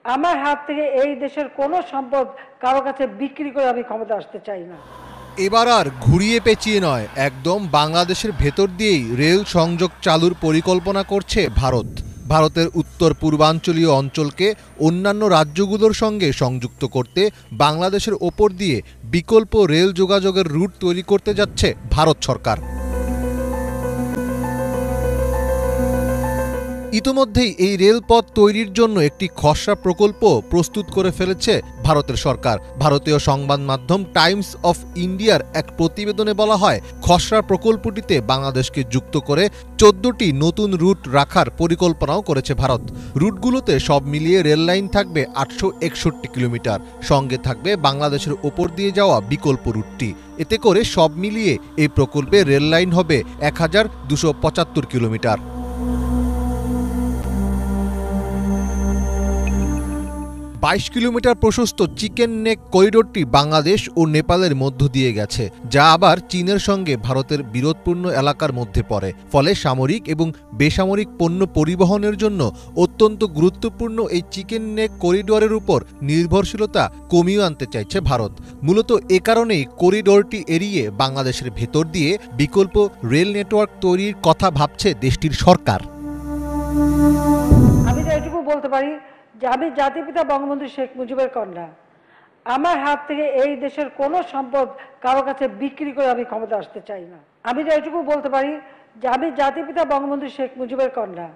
আমার হাত থেকে এই দেশের কোনো সম্পদ কারো কাছে বিক্রি করে আমি ক্ষমতা আসতে চাই না। এবার আর ঘুরিয়ে পেঁচিয়ে নয়, একদম বাংলাদেশের ভেতর দিয়েই রেল সংযোগ চালুর পরিকল্পনা করছে ভারত। ভারতের উত্তর পূর্বাঞ্চলীয় অঞ্চলকে অন্যান্য রাজ্যগুলোর সঙ্গে সংযুক্ত করতে বাংলাদেশের ওপর দিয়ে বিকল্প রেল যোগাযোগের রুট তৈরি করতে যাচ্ছে ভারত সরকার। ইতোমধ্যেই এই রেলপথ তৈরির জন্য একটি খসড়া প্রকল্প প্রস্তুত করে ফেলেছে ভারতের সরকার। ভারতীয় সংবাদ মাধ্যম টাইমস অফ ইন্ডিয়ার এক প্রতিবেদনে বলা হয়, খসড়া প্রকল্পটিতে বাংলাদেশকে যুক্ত করে 14টি নতুন রুট রাখার পরিকল্পনাও করেছে ভারত। রুটগুলোতে সব মিলিয়ে রেল লাইন থাকবে 861 কিলোমিটার, সঙ্গে থাকবে বাংলাদেশের ওপর দিয়ে যাওয়া বিকল্প রুটটি। এতে করে সব মিলিয়ে এই প্রকল্পে রেল লাইন হবে 1275 কিলোমিটার। 22 কিলোমিটার প্রশস্ত চিকেন নেক করিডোরটি বাংলাদেশ ও নেপালের মধ্য দিয়ে গেছে, যা আবার চীনের সঙ্গে ভারতের বিরোধপূর্ণ এলাকার মধ্যে পড়ে। ফলে সামরিক এবং বেসামরিক পণ্য পরিবহনের জন্য অত্যন্ত গুরুত্বপূর্ণ এই চিকেন নেক করিডোরের উপর নির্ভরশীলতা কমিয়ে আনতে চাইছে ভারত। মূলত এ কারণেই করিডোরটি এড়িয়ে বাংলাদেশের ভেতর দিয়ে বিকল্প রেল নেটওয়ার্ক তৈরির কথা ভাবছে দেশটির সরকার। আমি তো এটুকু বলতে পারি যে আমি জাতিপিতা বঙ্গবন্ধু শেখ মুজিবের কন্যা। আমার হাত থেকে এই দেশের কোনো সম্পদ কারো কাছে বিক্রি করে আমি ক্ষমতা আসতে চাই না। আমি তো এটুকু বলতে পারি যে আমি জাতিপিতা বঙ্গবন্ধু শেখ মুজিবের কন্যা।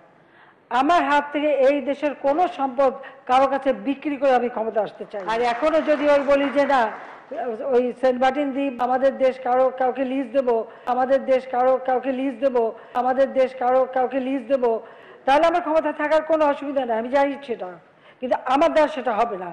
আমার হাত থেকে এই দেশের কোনো সম্পদ কারো কাছে বিক্রি করে আমি ক্ষমতা আসতে চাই। আর এখনো যদি ওই বলি যে না, ওই সেন্ট মার্টিন দ্বীপ আমাদের দেশ কাউকে লিজ দেবো, আমাদের দেশ কাউকে লিজ দেবো, আমাদের দেশ কাউকে লিজ দেবো, তাহলে আমার ক্ষমতা থাকার কোনো অসুবিধা নেই, আমি জানি সেটা, কিন্তু আমার দ্বারা সেটা হবে না।